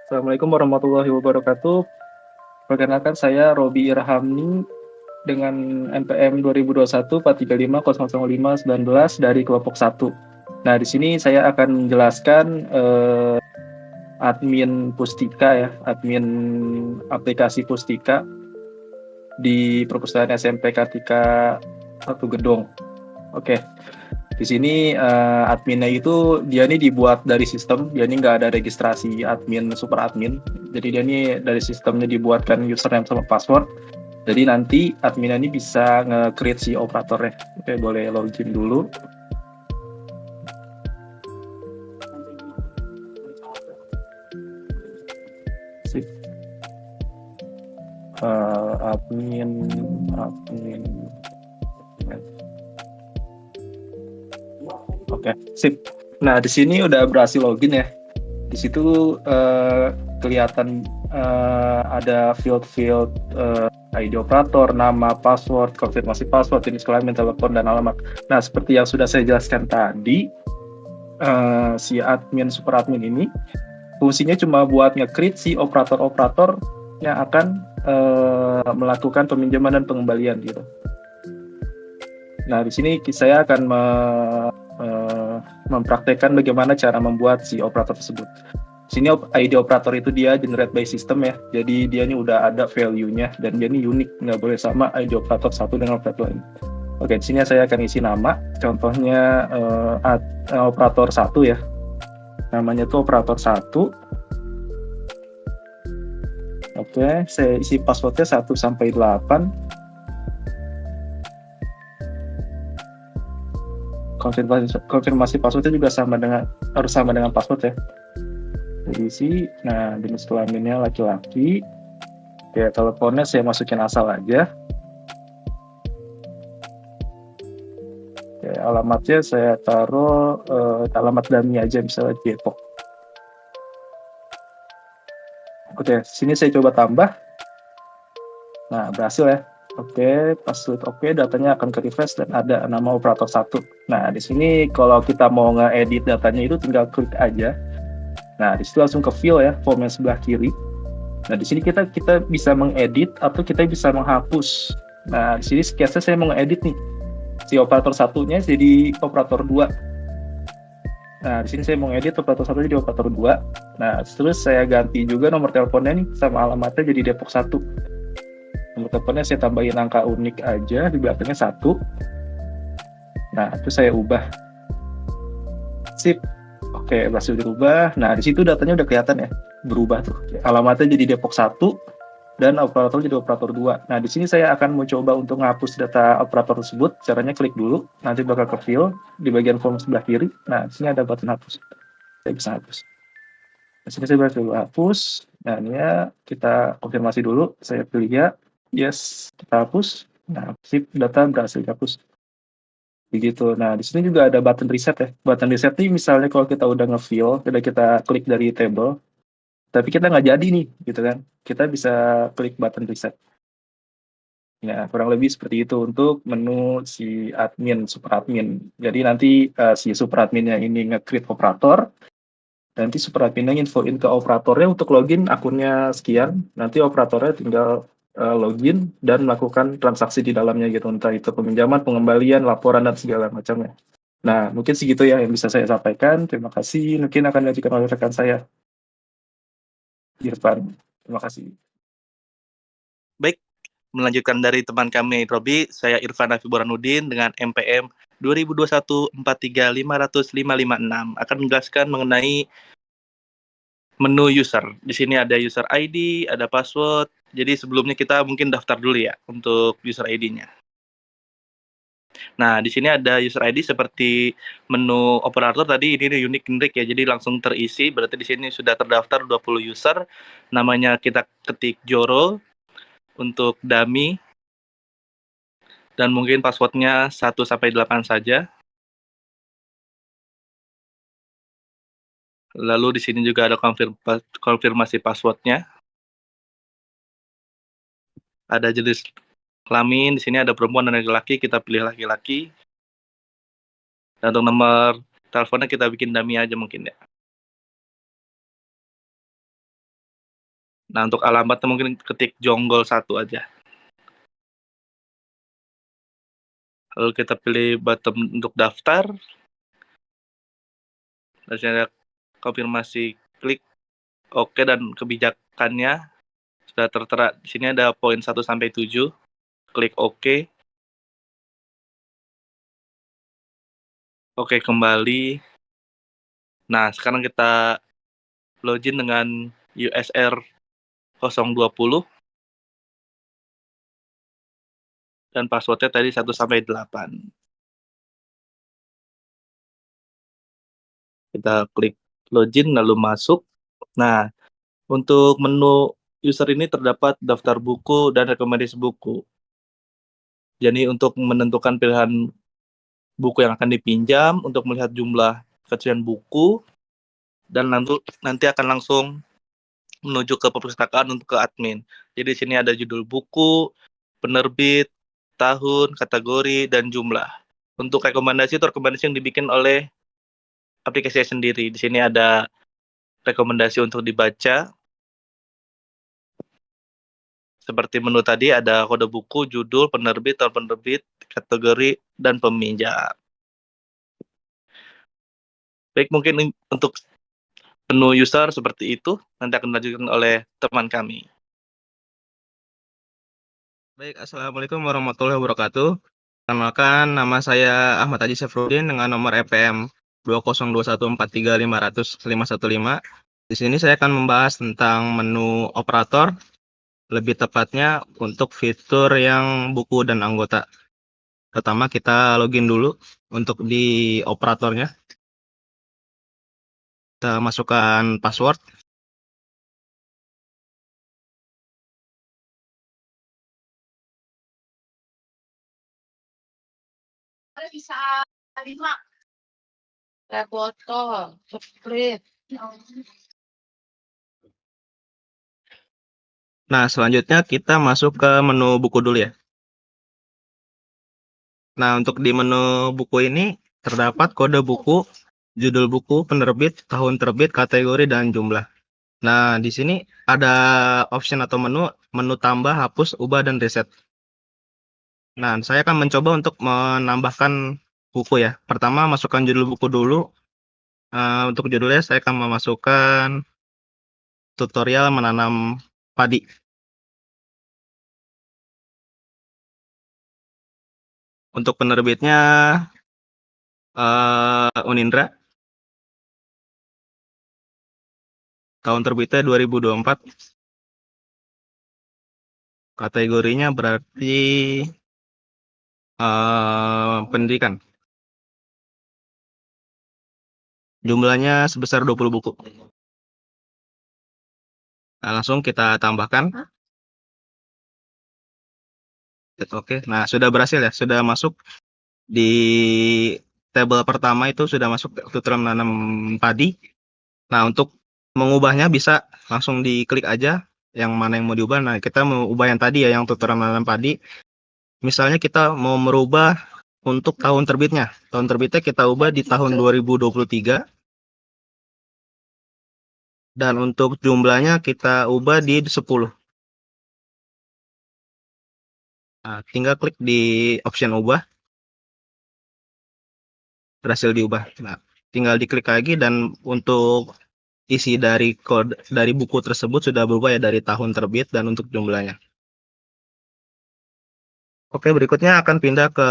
Assalamualaikum warahmatullahi wabarakatuh. Perkenalkan saya Robi Irhamni dengan NPM 2021 435000519 dari kelompok 1. Nah, di sini saya akan menjelaskan admin Pustika ya, admin aplikasi Pustika di perpustakaan SMP Kartika 1 Gedong. Oke. Di sini adminnya itu dia ini dibuat dari sistem, dia ini nggak ada registrasi admin, super admin. Jadi dia ini dari sistemnya dibuatkan username sama password. Jadi nanti adminnya ini bisa nge-create si operatornya. Oke, boleh login dulu. Sip. Admin. Oke, sip. Nah, di sini udah berhasil login ya. Di situ kelihatan ada field-field ID operator, nama, password, konfirmasi password, jenis kelamin, telepon, dan alamat. Nah, seperti yang sudah saya jelaskan tadi, si admin, super admin ini fungsinya cuma buat nge-create si operator-operator yang akan melakukan peminjaman dan pengembalian gitu. Nah, di sini saya akan mempraktekkan bagaimana cara membuat si operator tersebut. Sini ID operator itu dia generate by system ya, jadi dia ini udah ada value-nya dan dia ini unik, nggak boleh sama ID operator satu dengan operator lain. Oke, di sini saya akan isi nama, contohnya operator 1 ya, namanya itu operator 1. Oke, saya isi passwordnya 1 sampai 8. Konfirmasi passwordnya juga harus sama dengan password ya. Diisi. Nah, jenis kelaminnya laki-laki. Ya, teleponnya saya masukin asal aja. Ya, alamatnya saya taruh alamat dummy aja, misalnya Depok. Oke, sini saya coba tambah. Nah, berhasil ya. Oke, password oke, datanya akan ke refresh dan ada nama operator 1. Nah, di sini kalau kita mau nge-edit datanya itu tinggal klik aja. Nah, di situ langsung ke fill ya, form yang sebelah kiri. Nah, di sini kita bisa mengedit atau kita bisa menghapus. Nah, di sini case-nya saya mau ngedit nih. Si operator satunya jadi operator 2. Nah, di sini saya mau ngedit operator 1 jadi operator 2. Nah, terus saya ganti juga nomor teleponnya nih sama alamatnya jadi Depok 1. Nomor teleponnya saya tambahin angka unik aja, di belakangnya 1. Nah, itu saya ubah. Sip. Oke, berhasil dirubah. Nah, di situ datanya udah kelihatan ya, berubah tuh. Alamatnya jadi Depok 1 dan operator jadi operator 2. Nah, di sini saya akan mencoba untuk menghapus data operator tersebut. Caranya klik dulu, nanti bakal ke fill di bagian form sebelah kiri. Nah, di sini ada button hapus. Saya bisa hapus. Di sini saya berhasil hapus. Nah, ini ya kita konfirmasi dulu. Saya pilih ya. Yes, kita hapus. Nah, sip, data berhasil dihapus. Begitu. Nah, di sini juga ada button reset ya. Button reset ini misalnya kalau kita udah nge-fill, udah kita klik dari table, tapi kita nggak jadi nih, gitu kan. Kita bisa klik button reset. Ya, kurang lebih seperti itu untuk menu si admin, super admin. Jadi nanti si super adminnya ini nge-create operator, nanti super adminnya infoin ke operatornya untuk login akunnya sekian, nanti operatornya tinggal login dan melakukan transaksi di dalamnya gitu, entah itu peminjaman, pengembalian, laporan, dan segala macamnya. Nah, mungkin segitu ya yang bisa saya sampaikan. Terima kasih. Mungkin akan dilanjutkan oleh rekan saya, Irfan. Terima kasih. Baik, melanjutkan dari teman kami Robi, saya Irfan Rafi Buranuddin dengan MPM 2021 435000556 akan menjelaskan mengenai menu user. Di sini ada user ID, ada password. Jadi sebelumnya kita mungkin daftar dulu ya untuk user ID-nya. Nah, di sini ada user ID seperti menu operator tadi, ini unique generic ya. Jadi langsung terisi, berarti di sini sudah terdaftar 20 user. Namanya kita ketik Joro untuk dummy. Dan mungkin passwordnya 1-8 saja. Lalu di sini juga ada konfirmasi passwordnya. Ada jenis kelamin, di sini ada perempuan dan laki-laki, kita pilih laki-laki. Dan untuk nomor teleponnya kita bikin dummy aja mungkin ya. Nah, untuk alamatnya mungkin ketik Jonggol 1 aja. Lalu kita pilih button untuk daftar. Terus ada konfirmasi, klik oke dan kebijakannya sudah tertera. Di sini ada poin 1 sampai 7. Klik oke. Oke, kembali. Nah, sekarang kita login dengan USR 020 dan passwordnya tadi 1 sampai 8. Kita klik login lalu masuk. Nah, untuk menu user ini terdapat daftar buku dan rekomendasi buku. Jadi untuk menentukan pilihan buku yang akan dipinjam, untuk melihat jumlah ketersediaan buku, dan nanti akan langsung menuju ke perpustakaan untuk ke admin. Jadi di sini ada judul buku, penerbit, tahun, kategori, dan jumlah. Untuk rekomendasi itu rekomendasi yang dibikin oleh aplikasi sendiri. Di sini ada rekomendasi untuk dibaca. Seperti menu tadi ada kode buku, judul, penerbit, tahun penerbit, kategori, dan peminjam. Baik, mungkin untuk menu user seperti itu nanti akan dilanjutkan oleh teman kami. Baik, Assalamualaikum warahmatullahi wabarakatuh. Perkenalkan, nama saya Ahmad Haji Syafruddin dengan nomor EPM 2021435000515. Di sini saya akan membahas tentang menu operator, lebih tepatnya untuk fitur yang buku dan anggota. Pertama, kita login dulu untuk di operatornya. Kita masukkan password. Bisa 5 botol sprit. Nah, selanjutnya kita masuk ke menu buku dulu ya. Nah, untuk di menu buku ini terdapat kode buku, judul buku, penerbit, tahun terbit, kategori, dan jumlah. Nah, di sini ada option atau menu tambah, hapus, ubah, dan reset. Nah, saya akan mencoba untuk menambahkan buku ya. Pertama, masukkan judul buku dulu. Untuk judulnya saya akan memasukkan tutorial menanam padi. Untuk penerbitnya Unindra. Tahun terbitnya 2024. Kategorinya berarti pendidikan. Jumlahnya sebesar 20 buku. Nah, langsung kita tambahkan. Oke, nah sudah berhasil ya, sudah masuk di tabel pertama itu sudah masuk tutorial menanam padi. Nah, untuk mengubahnya bisa langsung diklik aja yang mana yang mau diubah. Nah, kita mau ubah yang tadi ya, yang tutorial menanam padi. Misalnya kita mau merubah untuk tahun terbitnya. Tahun terbitnya kita ubah di tahun 2023. Dan untuk jumlahnya kita ubah di 10. Nah, tinggal klik di option ubah. Berhasil diubah. Nah, tinggal diklik lagi dan untuk isi dari kode dari buku tersebut sudah berubah ya dari tahun terbit dan untuk jumlahnya. Oke, berikutnya akan pindah ke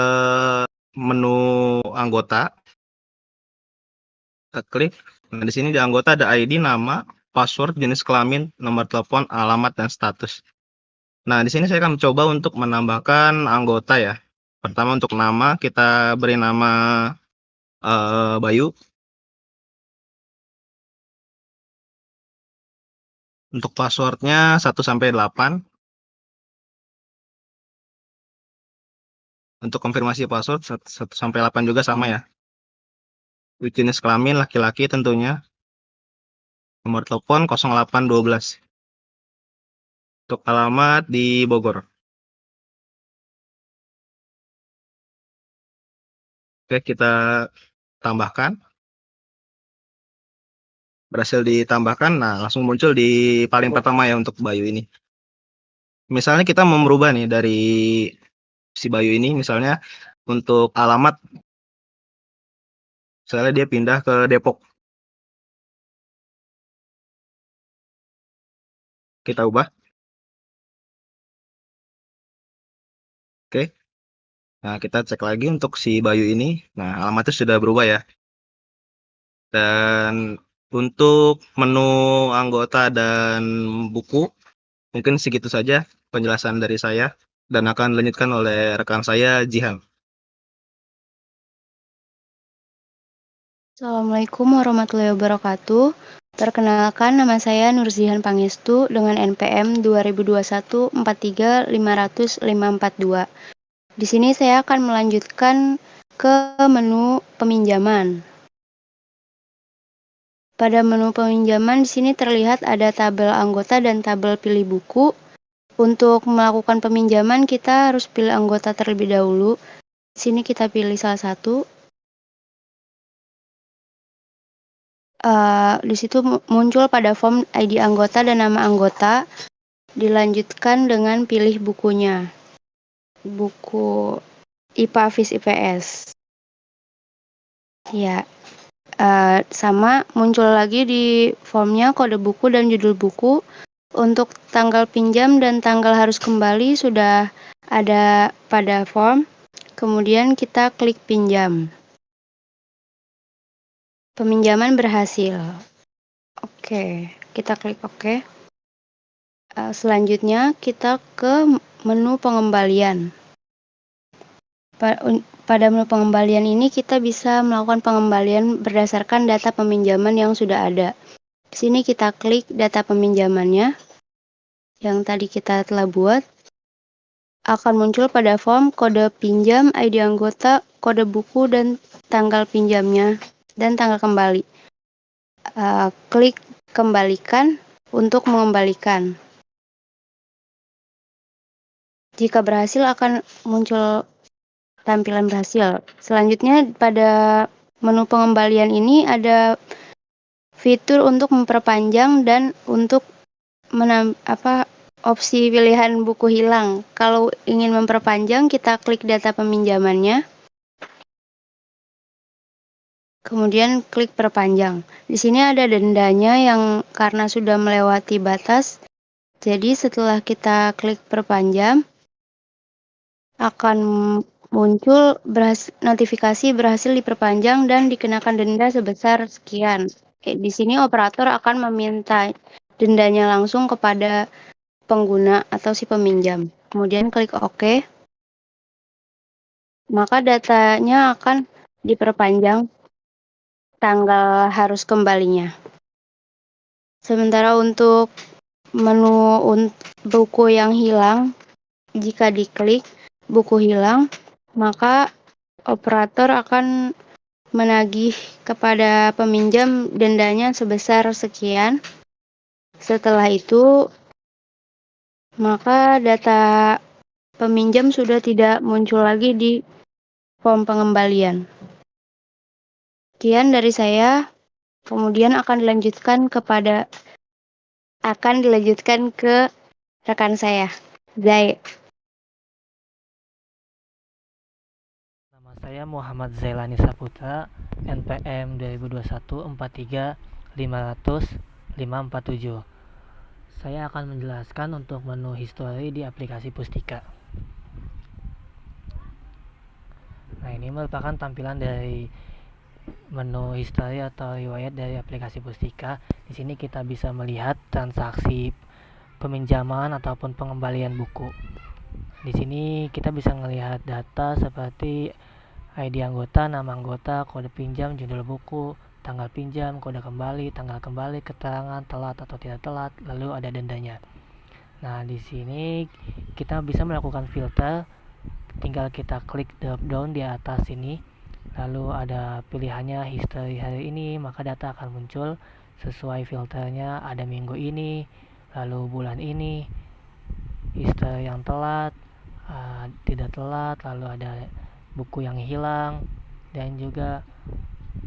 menu anggota. Kita klik. Nah, di sini di anggota ada ID, nama, password, jenis kelamin, nomor telepon, alamat, dan status. Nah, di sini saya akan mencoba untuk menambahkan anggota ya. Pertama untuk nama, kita beri nama Bayu. Untuk passwordnya 1 sampai 8. Untuk konfirmasi password 1 sampai 8 juga sama ya. Jenis kelamin laki-laki tentunya. Nomor telepon 0812. Untuk alamat di Bogor. Oke, kita tambahkan. berhasil ditambahkan, nah langsung muncul di paling pertama ya untuk Bayu ini. Misalnya kita mau merubah nih dari si Bayu ini, misalnya untuk alamat, misalnya dia pindah ke Depok. Kita ubah. Oke. Nah, kita cek lagi untuk si Bayu ini. Nah, alamatnya sudah berubah ya. Dan untuk menu anggota dan buku, mungkin segitu saja penjelasan dari saya dan akan dilanjutkan oleh rekan saya, Jihan. Assalamualaikum warahmatullahi wabarakatuh. Perkenalkan, nama saya Nurzihan Pangestu dengan NPM 2021-43-500-542. Di sini saya akan melanjutkan ke menu peminjaman. Pada menu peminjaman di sini terlihat ada tabel anggota dan tabel pilih buku. Untuk melakukan peminjaman kita harus pilih anggota terlebih dahulu. Di sini kita pilih salah satu. Di situ muncul pada form ID anggota dan nama anggota. Dilanjutkan dengan pilih bukunya. Buku IPA FIS IPS. Ya. Sama muncul lagi di formnya kode buku dan judul buku. Untuk tanggal pinjam dan tanggal harus kembali sudah ada pada form. Kemudian kita klik pinjam. Peminjaman berhasil. Oke, kita klik oke. Selanjutnya kita ke menu pengembalian. Pada menu pengembalian ini kita bisa melakukan pengembalian berdasarkan data peminjaman yang sudah ada. Di sini kita klik data peminjamannya yang tadi kita telah buat. Akan muncul pada form kode pinjam, ID anggota, kode buku, dan tanggal pinjamnya, dan tanggal kembali. Klik kembalikan untuk mengembalikan. Jika berhasil akan muncul tampilan berhasil. Selanjutnya pada menu pengembalian ini ada fitur untuk memperpanjang dan untuk opsi pilihan buku hilang. Kalau ingin memperpanjang kita klik data peminjamannya. Kemudian klik perpanjang. Di sini ada dendanya yang karena sudah melewati batas. Jadi setelah kita klik perpanjang akan muncul notifikasi berhasil diperpanjang dan dikenakan denda sebesar sekian. Di sini operator akan meminta dendanya langsung kepada pengguna atau si peminjam. Kemudian klik OK. Maka datanya akan diperpanjang tanggal harus kembalinya. Sementara untuk menu buku yang hilang, jika diklik buku hilang, maka operator akan menagih kepada peminjam dendanya sebesar sekian. Setelah itu, maka data peminjam sudah tidak muncul lagi di form pengembalian. Sekian dari saya, kemudian akan dilanjutkan ke rekan saya, Zai. Nama saya Muhammad Zailani Saputra, NPM 2021-43-500-547. Saya akan menjelaskan untuk menu history di aplikasi Pustika. Nah, ini merupakan tampilan dari menu history atau riwayat dari aplikasi Pustika. Di sini kita bisa melihat transaksi peminjaman ataupun pengembalian buku. Di sini kita bisa melihat data seperti ID anggota, nama anggota, kode pinjam, judul buku, tanggal pinjam, kode kembali, tanggal kembali, keterangan telat atau tidak telat, lalu ada dendanya. Nah, di sini kita bisa melakukan filter. Tinggal kita klik drop down di atas sini. Lalu ada pilihannya history hari ini, maka data akan muncul sesuai filternya. Ada minggu ini, lalu bulan ini, history yang telat, tidak telat, lalu ada buku yang hilang, dan juga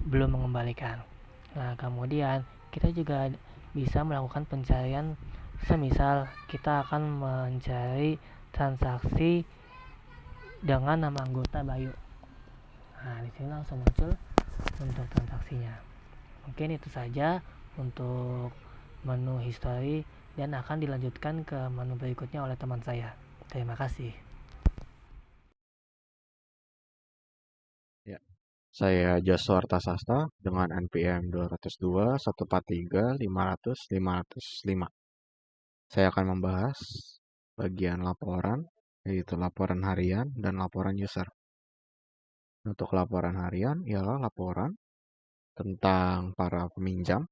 belum mengembalikan. Nah, kemudian Kita juga bisa melakukan pencarian, semisal kita akan mencari transaksi dengan nama anggota Bayu. Nah, di sini langsung muncul untuk transaksinya. Mungkin itu saja untuk menu history, dan akan dilanjutkan ke menu berikutnya oleh teman saya. Terima kasih. Ya, saya Joshua Artasasta dengan NPM 202 143 500 505. Saya akan membahas bagian laporan, yaitu laporan harian dan laporan user. Untuk laporan harian ialah laporan tentang para peminjam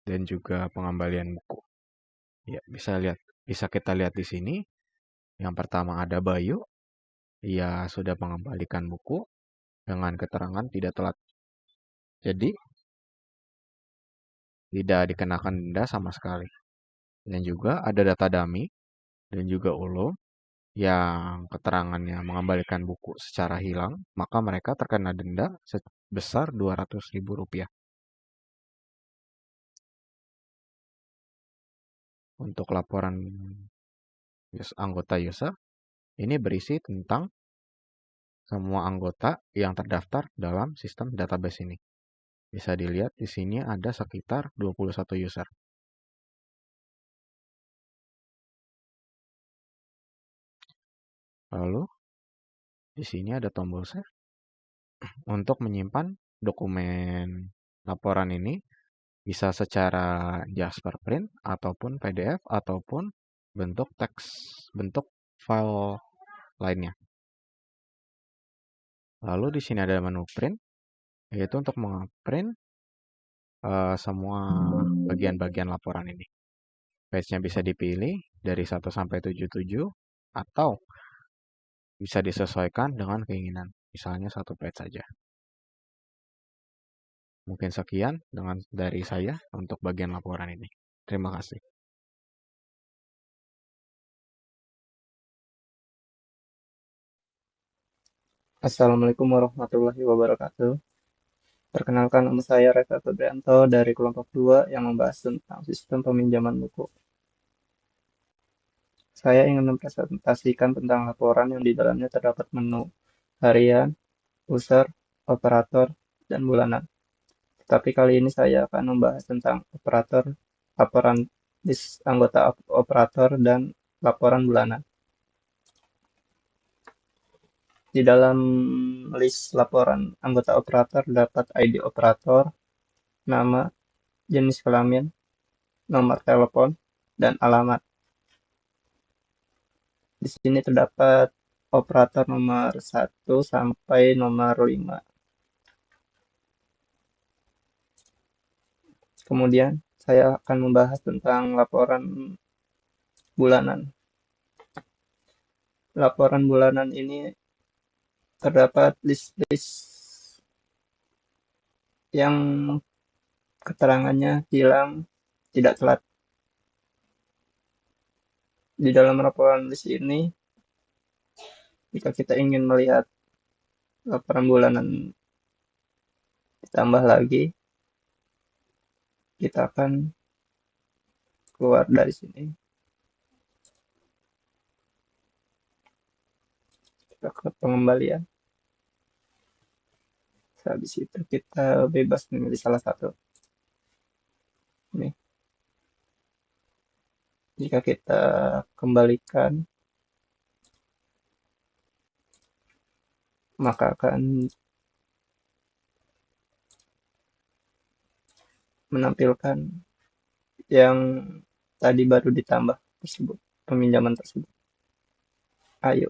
dan juga pengembalian buku. Ya, bisa kita lihat di sini. Yang pertama ada Bayu, ia sudah mengembalikan buku dengan keterangan tidak telat. Jadi, tidak dikenakan denda sama sekali. Dan juga ada data dummy dan juga Ulo yang keterangannya mengembalikan buku secara hilang, maka mereka terkena denda sebesar Rp200.000. Untuk laporan anggota user, ini berisi tentang semua anggota yang terdaftar dalam sistem database ini. Bisa dilihat di sini ada sekitar 21 user. Lalu di sini ada tombol save untuk menyimpan dokumen laporan ini, bisa secara Jasper Print ataupun PDF ataupun bentuk teks, bentuk file lainnya. Lalu di sini ada menu print, yaitu untuk meng-print semua bagian-bagian laporan ini. Page-nya bisa dipilih dari 1 sampai 77 atau bisa disesuaikan dengan keinginan. Misalnya 1 page saja. Mungkin sekian dari saya untuk bagian laporan ini. Terima kasih. Assalamualaikum warahmatullahi wabarakatuh. Perkenalkan, nama saya Reza Febrianto dari kelompok 2 yang membahas tentang sistem peminjaman buku. Saya ingin mempresentasikan tentang laporan yang di dalamnya terdapat menu harian, user, operator, dan bulanan. Tetapi kali ini saya akan membahas tentang laporan list anggota operator, dan laporan bulanan. Di dalam list laporan anggota operator dapat ID operator, nama, jenis kelamin, nomor telepon, dan alamat. Di sini terdapat operator nomor 1 sampai nomor 5. Kemudian saya akan membahas tentang laporan bulanan. Laporan bulanan ini terdapat list-list yang keterangannya hilang tidak telat. Di dalam laporan list ini, jika kita ingin melihat laporan bulanan ditambah lagi, kita akan keluar dari sini. Kita ke pengembalian. Habis itu kita bebas memilih salah satu. Ini. Jika kita kembalikan, maka akan menampilkan yang tadi baru ditambah tersebut, peminjaman tersebut. Ayo